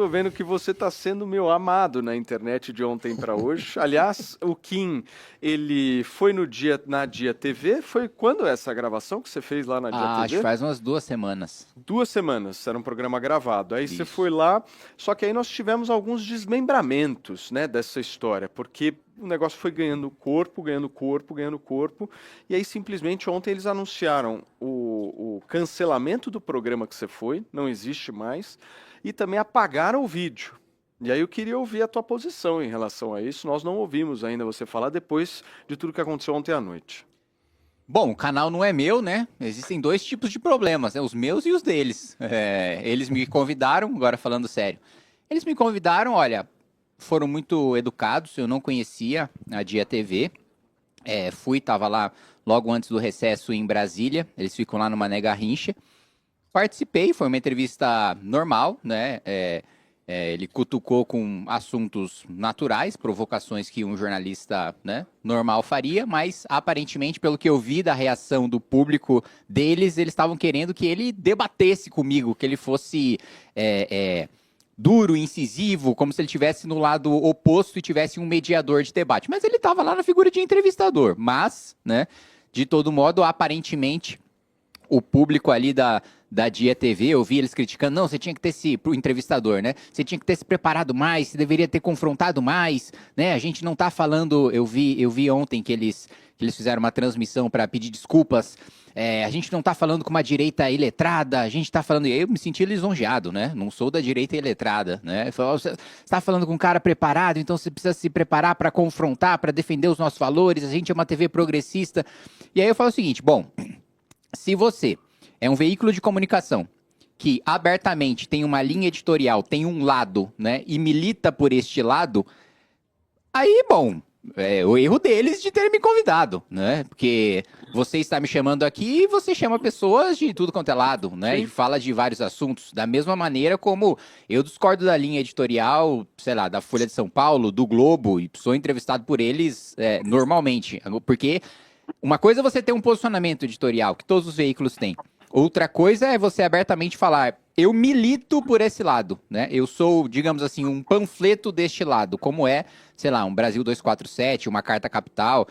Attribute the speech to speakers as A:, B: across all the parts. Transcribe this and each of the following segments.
A: Tô vendo que você tá sendo meu amado na internet de ontem para hoje. Aliás, o Kim, ele foi no dia na Dia TV. Foi quando essa gravação que você fez lá na Dia
B: Acho que
A: TV?
B: faz umas 2 semanas.
A: 2 semanas, era um programa gravado. Aí você
B: Isso.
A: foi lá, só que aí nós tivemos alguns desmembramentos, né, dessa história, porque o negócio foi ganhando corpo, ganhando corpo, ganhando corpo, e aí simplesmente ontem eles anunciaram o cancelamento do programa que você foi, não existe mais, e também apagaram o vídeo. E aí eu queria ouvir a tua posição em relação a isso. Nós não ouvimos ainda você falar depois de tudo que aconteceu ontem à noite.
B: Bom, o canal não é meu, né? Existem dois tipos de problemas, né? Os meus e os deles. Eles me convidaram, agora falando sério. Eles me convidaram, olha, foram muito educados, eu não conhecia a Dia TV. Tava lá logo antes do recesso em Brasília, eles ficam lá no Mané Garrincha. Participei, foi uma entrevista normal, né? Ele cutucou com assuntos naturais, provocações que um jornalista, né, normal faria, mas aparentemente, pelo que eu vi da reação do público deles, eles estavam querendo que ele debatesse comigo, que ele fosse duro, incisivo, como se ele estivesse no lado oposto e tivesse um mediador de debate. Mas ele estava lá na figura de entrevistador. Mas, né, de todo modo, aparentemente o público ali da Dia TV, eu vi eles criticando, não, você tinha que ter pro entrevistador, né? Você tinha que ter se preparado mais, você deveria ter confrontado mais, né? A gente não tá falando, eu vi ontem que eles fizeram uma transmissão para pedir desculpas. A gente não tá falando com uma direita iletrada, a gente tá falando, e aí eu me senti lisonjeado, né? Não sou da direita iletrada, né? Você tá falando com um cara preparado, então você precisa se preparar para confrontar, para defender os nossos valores, a gente é uma TV progressista. E aí eu falo o seguinte, bom, se você é um veículo de comunicação que abertamente tem uma linha editorial, tem um lado, né, e milita por este lado, aí, bom, é o erro deles de terem me convidado, né? Porque você está me chamando aqui e você chama pessoas de tudo quanto é lado, né? E
A: Sim.
B: fala de vários assuntos, da mesma maneira como eu discordo da linha editorial, sei lá, da Folha de São Paulo, do Globo, e sou entrevistado por eles normalmente, porque uma coisa é você ter um posicionamento editorial, que todos os veículos têm. Outra coisa é você abertamente falar, eu milito por esse lado, né? Eu sou, digamos assim, um panfleto deste lado, como é, sei lá, um Brasil 247, uma Carta Capital.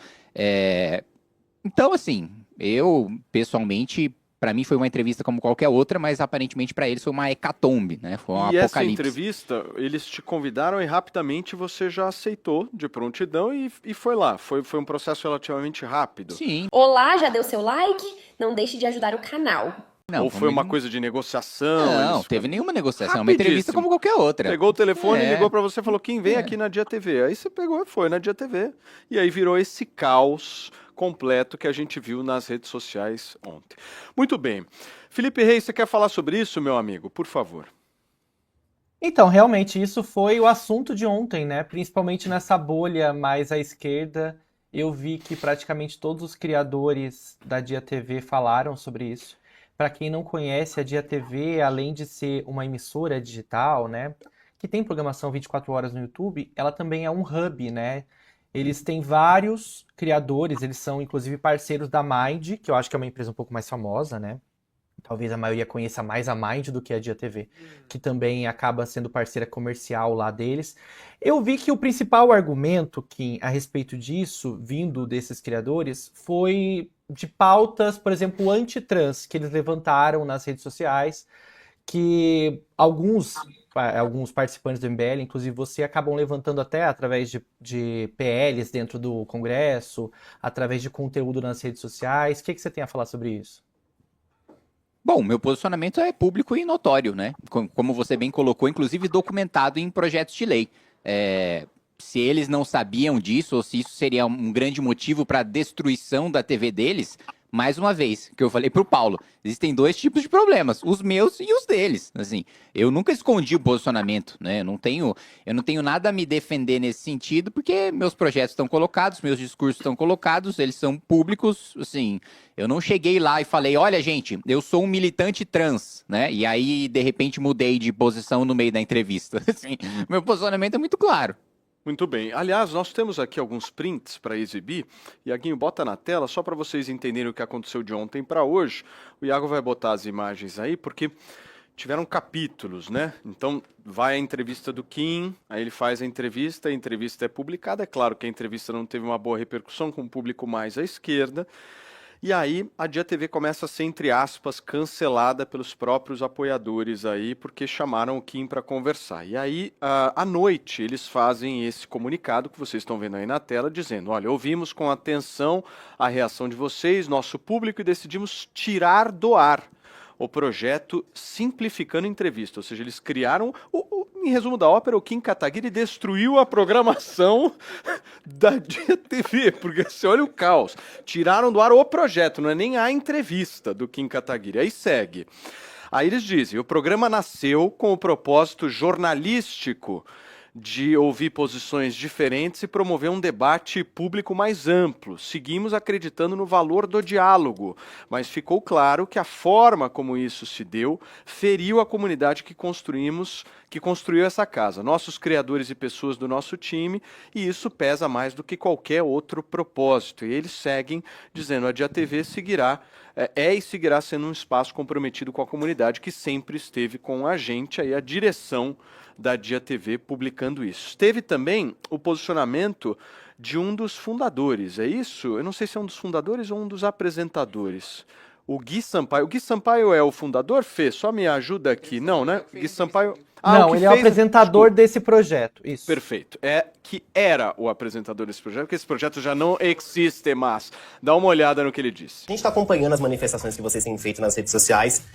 B: Então, assim, eu, pessoalmente, para mim foi uma entrevista como qualquer outra, mas aparentemente para eles foi uma hecatombe, né? Foi um
A: E essa
B: apocalipse.
A: entrevista, eles te convidaram e rapidamente você já aceitou de prontidão e foi lá. Foi um processo relativamente rápido.
B: Sim,
C: Olá, já deu seu like? Não deixe de ajudar o canal.
B: não,
A: Ou foi uma coisa de negociação?
B: não,
A: Eles
B: teve nenhuma negociação, é uma entrevista
A: rapidíssimo.
B: como qualquer outra.
A: Pegou o telefone,
B: É,
A: ligou pra você e falou: quem vem
B: é.
A: aqui na Dia TV? Aí você pegou e foi na Dia TV. E aí virou esse caos completo que a gente viu nas redes sociais ontem. Muito bem. Felipe Reis, você quer falar sobre isso, meu amigo? Por favor.
D: Então, realmente, isso foi o assunto de ontem, né? Principalmente nessa bolha mais à esquerda. Eu vi que praticamente todos os criadores da Dia TV falaram sobre isso. Para quem não conhece, a Dia TV, além de ser uma emissora digital, né? Que tem programação 24 horas no YouTube, ela também é um hub, né? Eles têm vários criadores, eles são inclusive parceiros da Mind, que eu acho que é uma empresa um pouco mais famosa, né? Talvez a maioria conheça mais a Mind do que a Dia TV, que também acaba sendo parceira comercial lá deles. Eu vi que o principal argumento, Kim, a respeito disso, vindo desses criadores, foi de pautas, por exemplo, anti-trans, que eles levantaram nas redes sociais, que alguns participantes do MBL, inclusive você, acabam levantando até através de PLs dentro do Congresso, através de conteúdo nas redes sociais. O que você tem a falar sobre isso?
B: Bom, meu posicionamento é público e notório, né? Como você bem colocou, inclusive documentado em projetos de lei. Se eles não sabiam disso, ou se isso seria um grande motivo para a destruição da TV deles, mais uma vez, que eu falei pro Paulo, existem dois tipos de problemas, os meus e os deles. Assim, eu nunca escondi o posicionamento, né? Eu não tenho nada a me defender nesse sentido, porque meus projetos estão colocados, meus discursos estão colocados, eles são públicos, assim. Eu não cheguei lá e falei, olha, gente, eu sou um militante trans, né? E aí, de repente, mudei de posição no meio da entrevista. Assim, meu posicionamento é muito claro.
A: Muito bem. Aliás, nós temos aqui alguns prints para exibir. Iaguinho, bota na tela só para vocês entenderem o que aconteceu de ontem para hoje. O Iago vai botar as imagens aí, porque tiveram capítulos, né? Então, vai a entrevista do Kim, aí ele faz a entrevista é publicada. É claro que a entrevista não teve uma boa repercussão com o público mais à esquerda. E aí, a Dia TV começa a ser, entre aspas, cancelada pelos próprios apoiadores aí, porque chamaram o Kim para conversar. E aí, à noite, eles fazem esse comunicado que vocês estão vendo aí na tela, dizendo: olha, ouvimos com atenção a reação de vocês, nosso público, e decidimos tirar do ar o projeto Simplificando Entrevista. Ou seja, eles criaram, em resumo da ópera, o Kim Kataguiri destruiu a programação da Dia TV, porque você olha o caos. Tiraram do ar o projeto, não é nem a entrevista do Kim Kataguiri. Aí segue. Aí eles dizem: o programa nasceu com o propósito jornalístico de ouvir posições diferentes e promover um debate público mais amplo. Seguimos acreditando no valor do diálogo, mas ficou claro que a forma como isso se deu feriu a comunidade que construiu essa casa, nossos criadores e pessoas do nosso time, e isso pesa mais do que qualquer outro propósito. E eles seguem dizendo: a Dia TV seguirá e seguirá sendo um espaço comprometido com a comunidade que sempre esteve com a gente, aí a direção da Dia TV publicando isso. Teve também o posicionamento de um dos fundadores, é isso? Eu não sei se é um dos fundadores ou um dos apresentadores. O Gui Sampaio. O Gui Sampaio é o fundador, Fê? Só me ajuda aqui. Não, né? Gui Sampaio...
D: Não, ele é o apresentador desse projeto. Isso.
A: Perfeito. É que era o apresentador desse projeto, porque esse projeto já não existe mais. Dá uma olhada no que ele disse.
E: A gente está acompanhando as manifestações que vocês têm feito nas redes sociais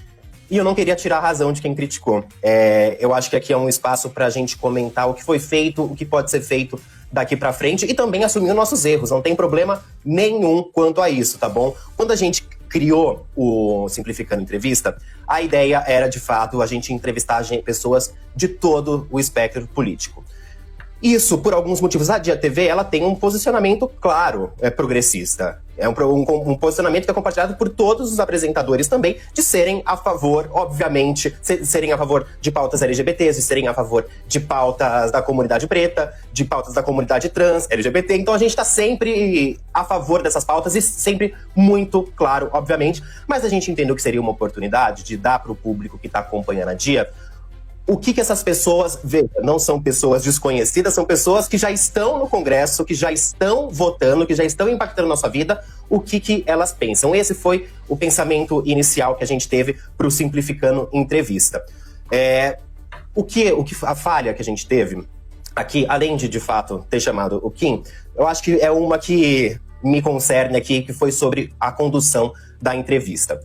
E: e eu não queria tirar a razão de quem criticou. Eu acho que aqui é um espaço para a gente comentar o que foi feito, o que pode ser feito daqui para frente e também assumir os nossos erros. Não tem problema nenhum quanto a isso, tá bom? Quando a gente criou o Simplificando Entrevista, a ideia era, de fato, a gente entrevistar pessoas de todo o espectro político. Isso, por alguns motivos, a Dia TV, ela tem um posicionamento claro, progressista. É um posicionamento que é compartilhado por todos os apresentadores também, de serem a favor, obviamente, serem a favor de pautas LGBTs, de serem a favor de pautas da comunidade preta, de pautas da comunidade trans, LGBT. Então a gente está sempre a favor dessas pautas e sempre muito claro, obviamente. Mas a gente entendeu que seria uma oportunidade de dar para o público que está acompanhando a Dia o que essas pessoas, veja, não são pessoas desconhecidas, são pessoas que já estão no Congresso, que já estão votando, que já estão impactando nossa vida, o que elas pensam. Esse foi o pensamento inicial que a gente teve para o Simplificando Entrevista. A falha que a gente teve aqui, além de fato ter chamado o Kim, eu acho que é uma que me concerne aqui, que foi sobre a condução da entrevista.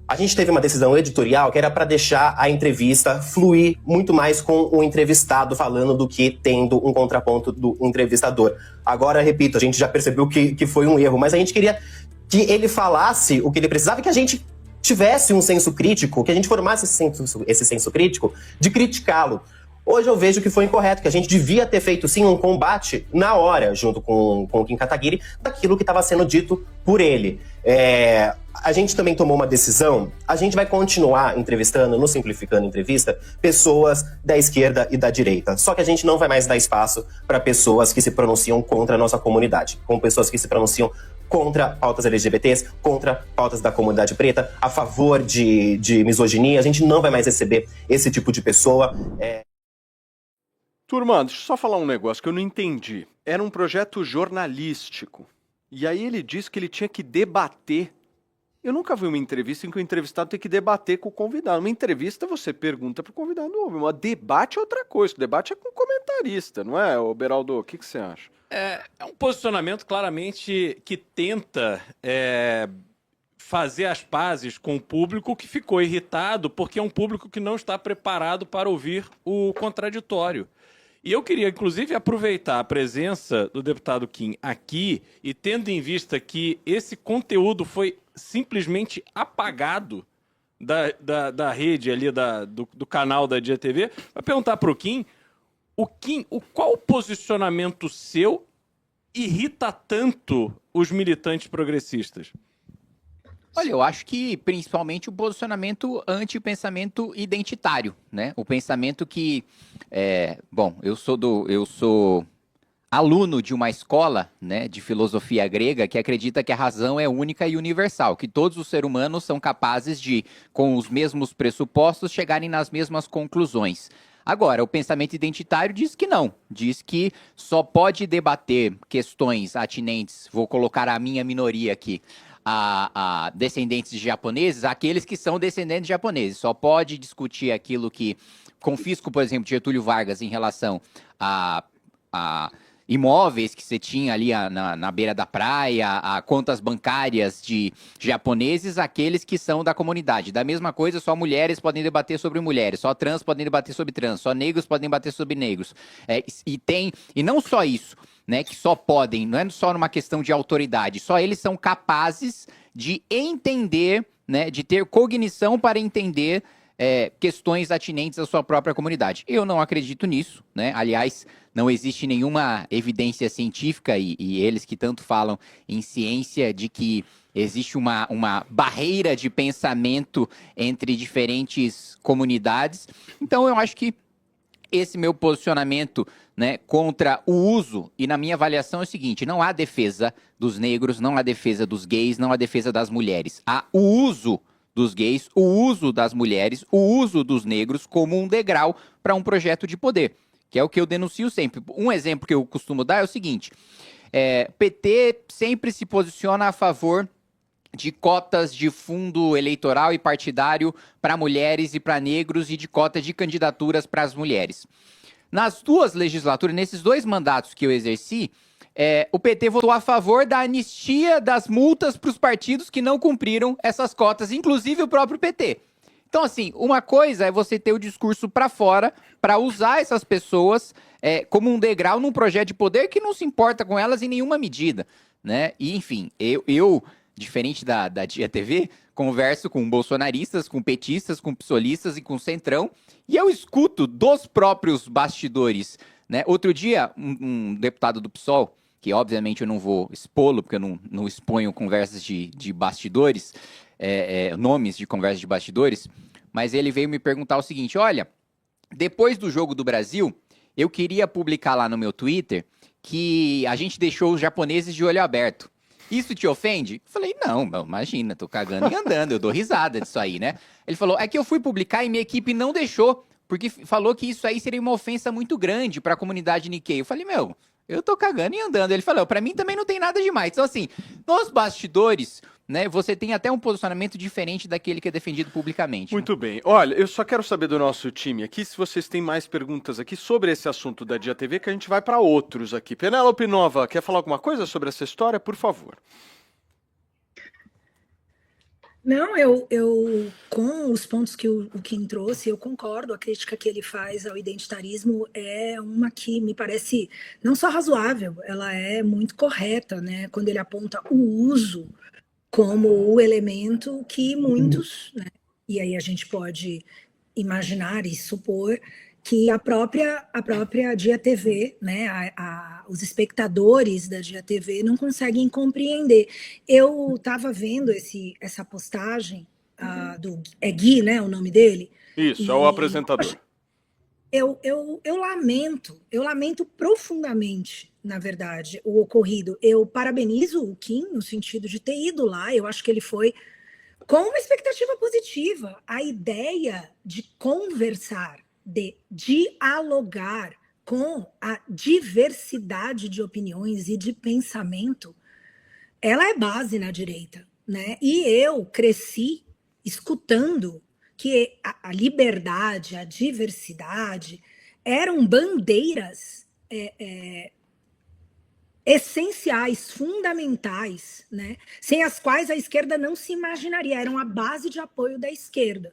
E: A gente teve uma decisão editorial que era para deixar a entrevista fluir muito mais com o entrevistado falando do que tendo um contraponto do entrevistador. Agora, repito, a gente já percebeu que foi um erro, mas a gente queria que ele falasse o que ele precisava e que a gente tivesse um senso crítico, que a gente formasse esse senso crítico de criticá-lo. Hoje eu vejo que foi incorreto, que a gente devia ter feito sim um combate na hora, junto com o Kim Kataguiri, daquilo que estava sendo dito por ele. A gente também tomou uma decisão, a gente vai continuar entrevistando, no Simplificando Entrevista, pessoas da esquerda e da direita. Só que a gente não vai mais dar espaço para pessoas que se pronunciam contra a nossa comunidade, com pessoas que se pronunciam contra pautas LGBTs, contra pautas da comunidade preta, a favor de misoginia. A gente não vai mais receber esse tipo de pessoa.
A: Turma, deixa eu só falar um negócio que eu não entendi. Era um projeto jornalístico. E aí ele disse que ele tinha que debater. Eu nunca vi uma entrevista em que o entrevistado tem que debater com o convidado. Uma entrevista você pergunta para o convidado, um debate é outra coisa. O debate é com o comentarista, não é, Beraldo? O que você acha?
F: É um posicionamento claramente que tenta fazer as pazes com o público que ficou irritado porque é um público que não está preparado para ouvir o contraditório. E eu queria, inclusive, aproveitar a presença do deputado Kim aqui e tendo em vista que esse conteúdo foi simplesmente apagado da rede ali, do canal da Dia TV, para perguntar para o Kim, qual posicionamento seu irrita tanto os militantes progressistas?
B: Olha, eu acho que principalmente o posicionamento anti-pensamento identitário, né? O pensamento que, eu sou aluno de uma escola, né, de filosofia grega que acredita que a razão é única e universal, que todos os seres humanos são capazes de, com os mesmos pressupostos, chegarem nas mesmas conclusões. Agora, o pensamento identitário diz que não, diz que só pode debater questões atinentes, vou colocar a minha minoria aqui, a descendentes de japoneses, aqueles que são descendentes de japoneses, só pode discutir aquilo que confisco, por exemplo, de Getúlio Vargas em relação a imóveis que você tinha ali na beira da praia, a contas bancárias de japoneses, aqueles que são da comunidade. Da mesma coisa, só mulheres podem debater sobre mulheres, só trans podem debater sobre trans, só negros podem debater sobre negros. E não só isso, né, que só podem, não é só numa questão de autoridade, só eles são capazes de entender, né, de ter cognição para entender questões atinentes à sua própria comunidade. Eu não acredito nisso, né? Aliás, não existe nenhuma evidência científica, e eles que tanto falam em ciência, de que existe uma barreira de pensamento entre diferentes comunidades. Então, eu acho que esse meu posicionamento, né, contra o uso, e na minha avaliação é o seguinte, não há defesa dos negros, não há defesa dos gays, não há defesa das mulheres. Há o uso dos gays, o uso das mulheres, o uso dos negros como um degrau para um projeto de poder, que é o que eu denuncio sempre. Um exemplo que eu costumo dar é o seguinte, PT sempre se posiciona a favor de cotas de fundo eleitoral e partidário para mulheres e para negros e de cotas de candidaturas para as mulheres. Nas duas legislaturas, nesses 2 mandatos que eu exerci, o PT votou a favor da anistia das multas para os partidos que não cumpriram essas cotas, inclusive o próprio PT. Então, assim, uma coisa é você ter o discurso para fora, para usar essas pessoas como um degrau num projeto de poder que não se importa com elas em nenhuma medida, né? E, enfim, eu diferente da Dia TV, converso com bolsonaristas, com petistas, com psolistas e com centrão, e eu escuto dos próprios bastidores, né? Outro dia, um deputado do PSOL, que obviamente eu não vou expô-lo, porque eu não exponho conversas de bastidores, nomes de conversas de bastidores, mas ele veio me perguntar o seguinte, olha, depois do Jogo do Brasil, eu queria publicar lá no meu Twitter que a gente deixou os japoneses de olho aberto. Isso te ofende? Eu falei, não, imagina, tô cagando e andando, eu dou risada disso aí, né? Ele falou, é que eu fui publicar e minha equipe não deixou, porque falou que isso aí seria uma ofensa muito grande para a comunidade Nikkei. Eu falei, eu tô cagando e andando. Ele falou, pra mim também não tem nada demais. Então, assim, nos bastidores, né, você tem até um posicionamento diferente daquele que é defendido publicamente.
A: Muito bem. Olha, eu só quero saber do nosso time aqui, se vocês têm mais perguntas aqui sobre esse assunto da Dia TV, que a gente vai para outros aqui. Penélope Nova, quer falar alguma coisa sobre essa história? Por favor.
G: Não, eu com os pontos que o Kim trouxe, eu concordo. A crítica que ele faz ao identitarismo é uma que me parece não só razoável, ela é muito correta, né? Quando ele aponta o uso como o elemento que muitos, né? E aí a gente pode imaginar e supor que a própria Dia TV, né, os espectadores da Dia TV não conseguem compreender. Eu estava vendo essa postagem é Gui, né, o nome dele?
A: Isso, é o apresentador.
G: Eu lamento profundamente, na verdade, o ocorrido. Eu parabenizo o Kim no sentido de ter ido lá, eu acho que ele foi com uma expectativa positiva. A ideia de conversar, de dialogar com a diversidade de opiniões e de pensamento, ela é base na direita, né? E eu cresci escutando que a liberdade, a diversidade eram bandeiras essenciais, fundamentais, né? Sem as quais a esquerda não se imaginaria, eram a base de apoio da esquerda.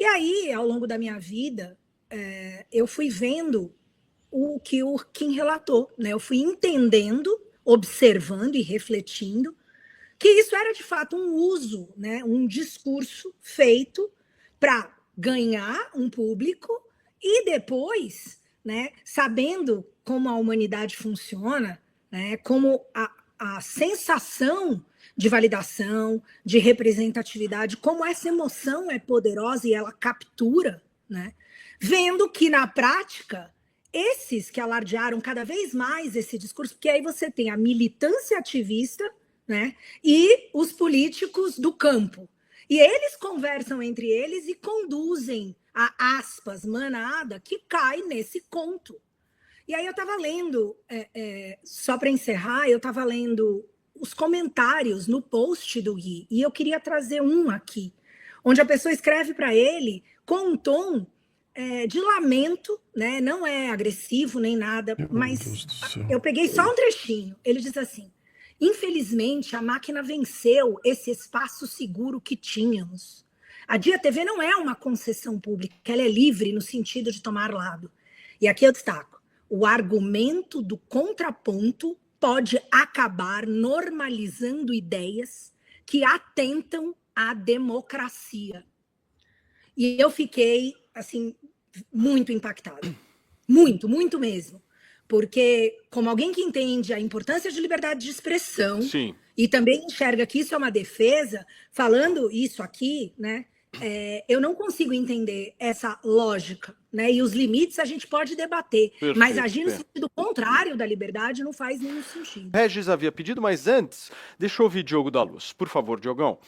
G: E aí, ao longo da minha vida, eu fui vendo o que o Kim relatou, né? Eu fui entendendo, observando e refletindo que isso era de fato um uso, né? Um discurso feito para ganhar um público e depois, né, sabendo como a humanidade funciona, né, como a sensação de validação, de representatividade, como essa emoção é poderosa e ela captura, né, vendo que na prática esses que alardearam cada vez mais esse discurso, porque aí você tem a militância ativista, né, e os políticos do campo. E eles conversam entre eles e conduzem a, aspas, manada que cai nesse conto. E aí eu estava lendo, só para encerrar, eu estava lendo os comentários no post do Gui, e eu queria trazer um aqui, onde a pessoa escreve para ele com um tom de lamento, né? Não é agressivo nem nada, mas eu peguei só um trechinho. Ele diz assim: infelizmente, a máquina venceu esse espaço seguro que tínhamos. A Dia TV não é uma concessão pública, ela é livre no sentido de tomar lado. E aqui eu destaco: o argumento do contraponto pode acabar normalizando ideias que atentam à democracia. E eu fiquei, assim, muito impactada. Muito, muito mesmo. Porque, como alguém que entende a importância de liberdade de expressão,
A: Sim.
G: e também enxerga que isso é uma defesa, falando isso aqui, né, eu não consigo entender essa lógica, né? E os limites a gente pode debater,
A: Perfeito,
G: mas agir no sentido contrário da liberdade não faz nenhum sentido.
A: Regis havia pedido, mas antes, deixa eu ouvir Diogo da Luz. Por favor, Diogão.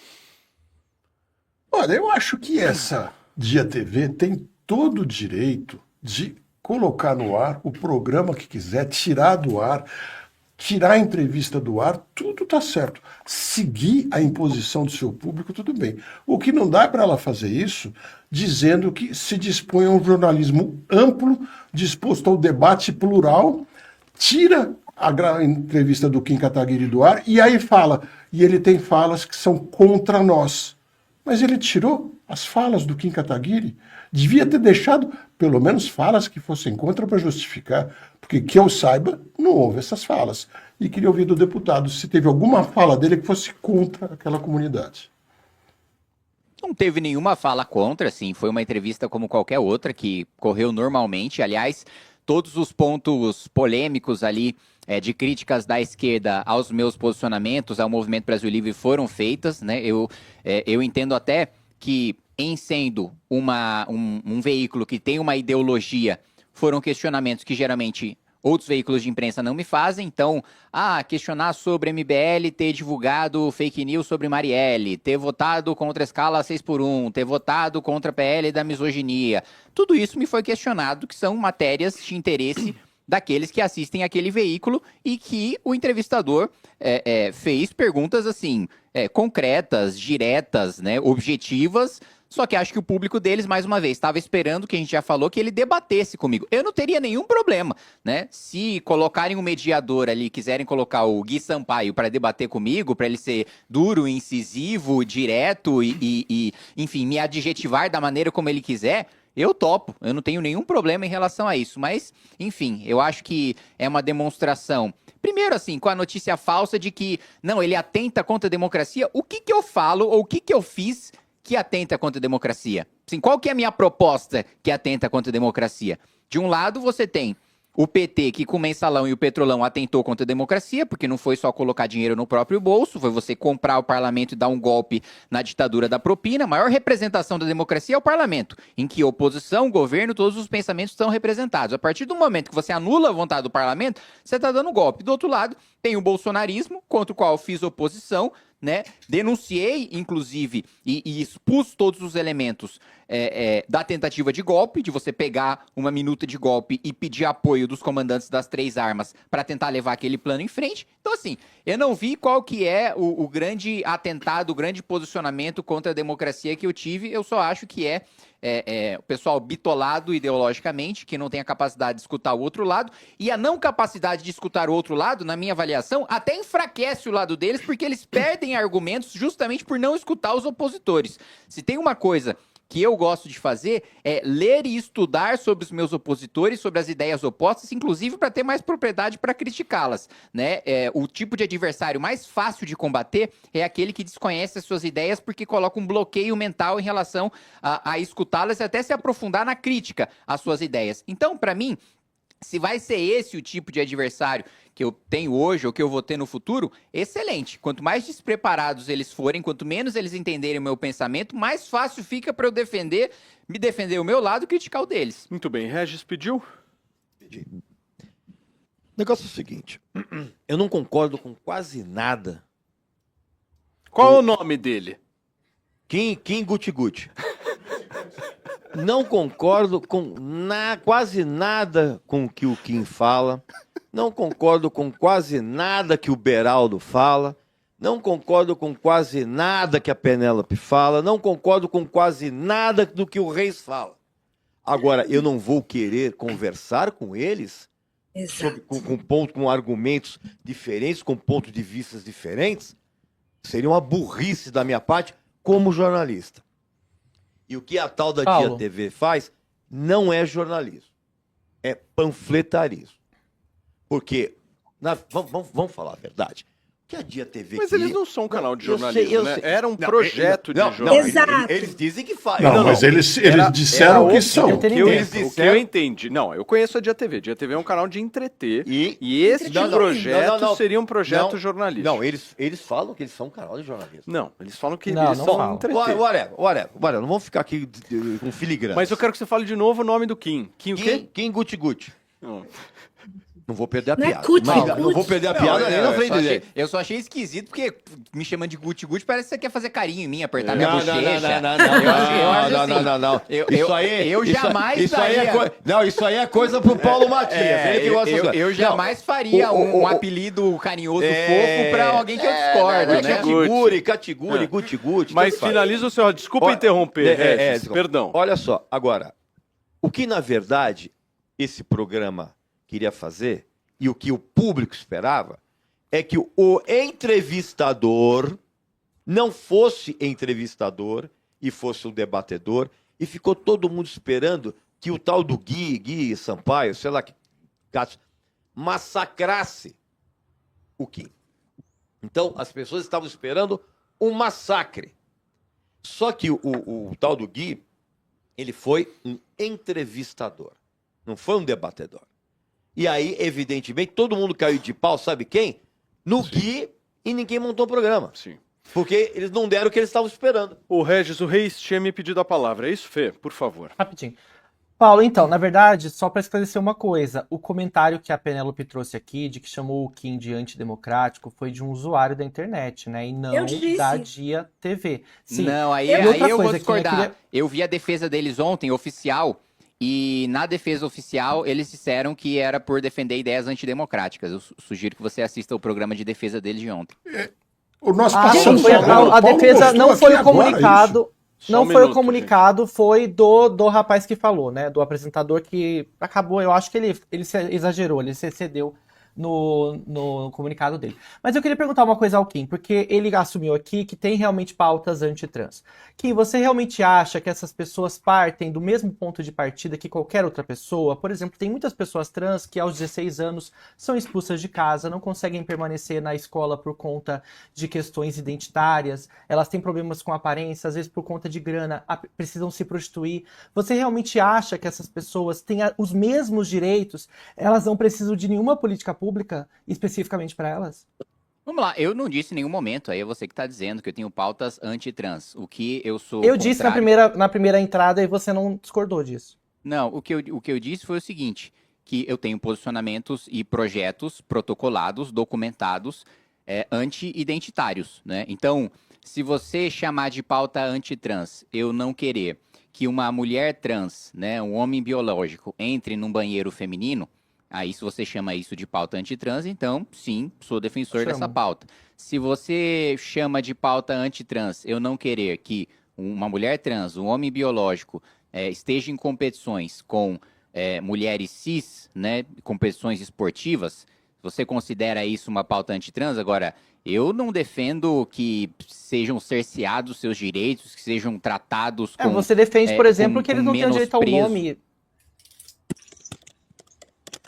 H: Olha, eu acho que essa Dia TV tem todo o direito de colocar no ar o programa que quiser, tirar do ar, tirar a entrevista do ar, tudo tá certo. Seguir a imposição do seu público, tudo bem. O que não dá para ela fazer isso dizendo que se dispõe a um jornalismo amplo, disposto ao debate plural, tira a entrevista do Kim Kataguiri do ar e aí fala, e ele tem falas que são contra nós. Mas ele tirou as falas do Kim Kataguiri. Devia ter deixado pelo menos falas que fossem contra para justificar, porque que eu saiba, não houve essas falas. E queria ouvir do deputado se teve alguma fala dele que fosse contra aquela comunidade.
B: Não teve nenhuma fala contra, assim, foi uma entrevista como qualquer outra, que correu normalmente. Aliás, todos os pontos polêmicos ali de críticas da esquerda aos meus posicionamentos, ao Movimento Brasil Livre, foram feitas, né? Eu entendo até que, em sendo um veículo que tem uma ideologia, foram questionamentos que geralmente outros veículos de imprensa não me fazem. Então, questionar sobre MBL ter divulgado fake news sobre Marielle, ter votado contra a escala 6x1, ter votado contra a PL da misoginia. Tudo isso me foi questionado, que são matérias de interesse daqueles que assistem aquele veículo e que o entrevistador fez perguntas assim, concretas, diretas, né, objetivas. Só que acho que o público deles, mais uma vez, estava esperando, que a gente já falou, que ele debatesse comigo. Eu não teria nenhum problema, né? Se colocarem um mediador ali, quiserem colocar o Gui Sampaio para debater comigo, para ele ser duro, incisivo, direto e, enfim, me adjetivar da maneira como ele quiser, eu topo. Eu não tenho nenhum problema em relação a isso. Mas, enfim, eu acho que é uma demonstração. Primeiro, assim, com a notícia falsa de que, não, ele atenta contra a democracia. O que eu falo ou o que eu fiz que atenta contra a democracia? Assim, qual que é a minha proposta que atenta contra a democracia? De um lado, você tem o PT, que com o mensalão e o petrolão atentou contra a democracia, porque não foi só colocar dinheiro no próprio bolso, foi você comprar o parlamento e dar um golpe na ditadura da propina. A maior representação da democracia é o parlamento, em que oposição, governo, todos os pensamentos estão representados. A partir do momento que você anula a vontade do parlamento, você está dando golpe. Do outro lado, tem o bolsonarismo, contra o qual eu fiz oposição, né? Denunciei, inclusive, e expus todos os elementos da tentativa de golpe, de você pegar uma minuta de golpe e pedir apoio dos comandantes das 3 armas para tentar levar aquele plano em frente. Então, assim, eu não vi qual que é o grande atentado, o grande posicionamento contra a democracia que eu tive. Eu só acho que o pessoal bitolado ideologicamente, que não tem a capacidade de escutar o outro lado, e a não capacidade de escutar o outro lado, na minha avaliação, até enfraquece o lado deles, porque eles perdem argumentos justamente por não escutar os opositores. Se tem uma coisa que eu gosto de fazer é ler e estudar sobre os meus opositores, sobre as ideias opostas, inclusive para ter mais propriedade para criticá-las, né? O tipo de adversário mais fácil de combater é aquele que desconhece as suas ideias porque coloca um bloqueio mental em relação a escutá-las e até se aprofundar na crítica às suas ideias. Então, para mim, se vai ser esse o tipo de adversário que eu tenho hoje ou que eu vou ter no futuro, excelente. Quanto mais despreparados eles forem, quanto menos eles entenderem o meu pensamento, mais fácil fica para eu me defender o meu lado e criticar o deles.
A: Muito bem. Regis pediu?
I: negócio é o seguinte, eu não concordo com quase nada.
A: Qual é o nome dele?
I: Kim Guti. Não concordo com quase nada com o que o Kim fala. Não concordo com quase nada que o Beraldo fala. Não concordo com quase nada que a Penélope fala. Não concordo com quase nada do que o Reis fala. Agora, eu não vou querer conversar com eles com argumentos diferentes, com pontos de vista diferentes. Seria uma burrice da minha parte como jornalista. E o que a tal da Dia TV faz não é jornalismo, é panfletarismo. Porque, vamos falar a verdade, o que a Dia TV
A: Mas
I: queria...
A: eles não são um canal de jornalismo, né?
I: sei.
A: Era um projeto de jornalismo.
G: Exato.
I: Eles dizem que faz.
H: Não, mas eles disseram que são.
A: O que eu entendi. Não, eu conheço a Dia TV. Dia TV é um canal de entreter. E esse projeto seria um projeto jornalístico.
I: Não, eles falam que eles são um canal de jornalismo.
A: Não, eles falam que eles são entreter.
I: Whatever, não vamos ficar aqui com filigrana.
A: Mas eu quero que você fale de novo o nome do Kim. Kim o quê?
I: Kim Guti. Não vou perder a
G: Não é
I: piada.
G: cuti,
I: Não vou perder a piada nem na frente dele.
B: Eu só achei esquisito, porque me chamando de Guti, parece que você quer fazer carinho em mim, apertar minha
I: Não.
B: Eu jamais faria.
I: Isso aí é coisa pro Paulo Matias.
B: Eu jamais faria um apelido carinhoso fofo pra alguém que eu discordo, né?
I: Catiguri, Guti.
A: Mas finaliza o seu... Desculpa interromper, Regis, perdão.
I: Olha só, agora, o que na verdade esse programa queria fazer, e o que o público esperava, é que o entrevistador não fosse entrevistador e fosse um debatedor, e ficou todo mundo esperando que o tal do Gui Sampaio, sei lá, que massacrasse o Kim. Então, as pessoas estavam esperando um massacre. Só que o tal do Gui, ele foi um entrevistador, não foi um debatedor. E aí, evidentemente, todo mundo caiu de pau, sabe quem? No Gui, e ninguém montou o programa.
A: Sim.
I: Porque eles não deram o que eles estavam esperando.
A: O Regis, o Reis tinha me pedido a palavra. É isso, Fê? Por favor.
D: Rapidinho. Paulo, então, na verdade, só para esclarecer uma coisa, o comentário que a Penélope trouxe aqui, de que chamou o Kim de antidemocrático, foi de um usuário da internet, né? E não da Dia TV.
B: Sim. Não, aí eu vou discordar. Eu vi a defesa deles ontem, oficial, e na defesa oficial eles disseram que era por defender ideias antidemocráticas. Eu sugiro que você assista o programa de defesa deles de ontem.
H: Nós passamos
D: a defesa não foi o comunicado... Não foi o comunicado, foi do rapaz que falou, né? Do apresentador que acabou, eu acho que ele exagerou, ele se excedeu no comunicado dele. Mas eu queria perguntar uma coisa ao Kim, porque ele assumiu aqui que tem realmente pautas antitrans. Kim, você realmente acha que essas pessoas partem do mesmo ponto de partida que qualquer outra pessoa? Por exemplo, tem muitas pessoas trans que aos 16 anos são expulsas de casa, não conseguem permanecer na escola por conta de questões identitárias, elas têm problemas com aparência, às vezes por conta de grana, precisam se prostituir. Você realmente acha que essas pessoas têm os mesmos direitos? Elas não precisam de nenhuma política pública especificamente para elas?
B: Vamos lá, eu não disse em nenhum momento, aí é você que está dizendo que eu tenho pautas anti-trans. O que eu sou
D: Eu disse na primeira entrada e você não discordou disso.
B: Não, o que eu disse foi o seguinte, que eu tenho posicionamentos e projetos protocolados, documentados, anti-identitários, né? Então, se você chamar de pauta anti-trans, eu não querer que uma mulher trans, né, um homem biológico, entre num banheiro feminino, aí se você chama isso de pauta antitrans, então sim, sou defensor dessa pauta. Se você chama de pauta antitrans, eu não querer que uma mulher trans, um homem biológico, esteja em competições com mulheres cis, né, competições esportivas, você considera isso uma pauta antitrans? Agora, eu não defendo que sejam cerceados seus direitos, que sejam tratados com...
D: Você defende, por exemplo, que eles não têm direito ao nome...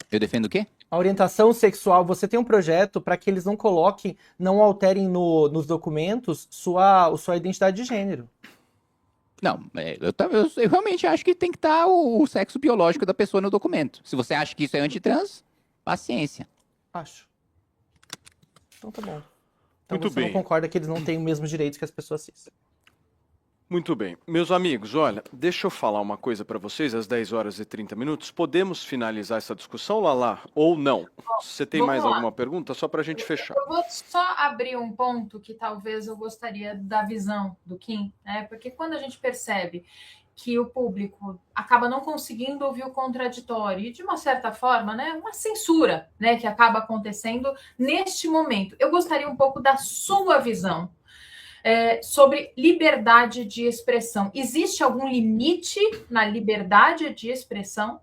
B: Eu defendo o quê?
D: A orientação sexual, você tem um projeto para que eles não coloquem, não alterem nos documentos sua identidade de gênero.
B: Não, eu realmente acho que tem que estar o sexo biológico da pessoa no documento. Se você acha que isso é antitrans, paciência.
D: Acho. Então tá bom. Então
A: Muito
D: você
A: bem.
D: não concorda que eles não têm os mesmos direitos que as pessoas cis.
A: Muito bem. Meus amigos, olha, deixa eu falar uma coisa para vocês, às 10 horas e 30 minutos. Podemos finalizar essa discussão, Lala, ou não? Você tem mais alguma pergunta? Só para a gente fechar.
J: Eu vou só abrir um ponto que talvez eu gostaria da visão do Kim, né? Porque quando a gente percebe que o público acaba não conseguindo ouvir o contraditório e, de uma certa forma, né, uma censura, né, que acaba acontecendo neste momento. Eu gostaria um pouco da sua visão sobre liberdade de expressão. Existe algum limite na liberdade de expressão?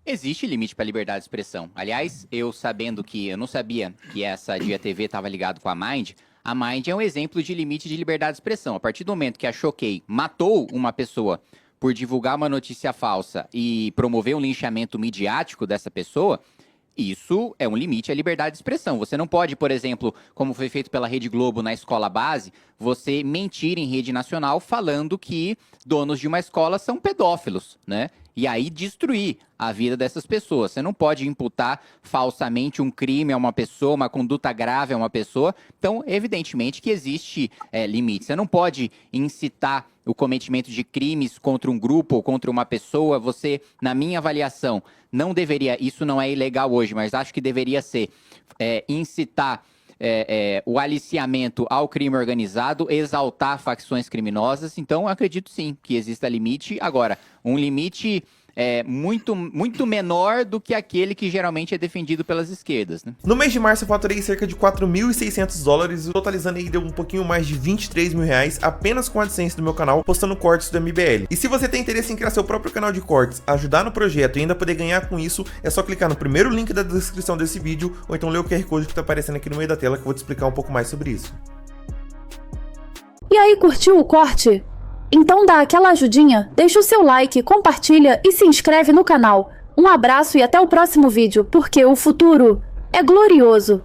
B: Existe limite para liberdade de expressão. Aliás, eu não sabia que essa Dia TV estava ligado com a Mind é um exemplo de limite de liberdade de expressão. A partir do momento que a Choquei matou uma pessoa por divulgar uma notícia falsa e promover um linchamento midiático dessa pessoa, isso é um limite à liberdade de expressão. Você não pode, por exemplo, como foi feito pela Rede Globo na escola base, você mentir em rede nacional falando que donos de uma escola são pedófilos, né? E aí destruir a vida dessas pessoas. Você não pode imputar falsamente um crime a uma pessoa, uma conduta grave a uma pessoa. Então, evidentemente que existe limite. Você não pode incitar o cometimento de crimes contra um grupo ou contra uma pessoa. Você, na minha avaliação, não deveria, isso não é ilegal hoje, mas acho que deveria ser incitar o aliciamento ao crime organizado, exaltar facções criminosas. Então, acredito sim que exista limite. Agora, um limite muito, muito menor do que aquele que geralmente é defendido pelas esquerdas, né?
K: No mês de março eu faturei cerca de $4.600, totalizando aí deu um pouquinho mais de R$23 mil apenas com a AdSense do meu canal, postando cortes do MBL. E se você tem interesse em criar seu próprio canal de cortes, ajudar no projeto e ainda poder ganhar com isso, é só clicar no primeiro link da descrição desse vídeo, ou então ler o QR Code que tá aparecendo aqui no meio da tela que eu vou te explicar um pouco mais sobre isso.
L: E aí, curtiu o corte? Então dá aquela ajudinha, deixa o seu like, compartilha e se inscreve no canal. Um abraço e até o próximo vídeo, porque o futuro é glorioso.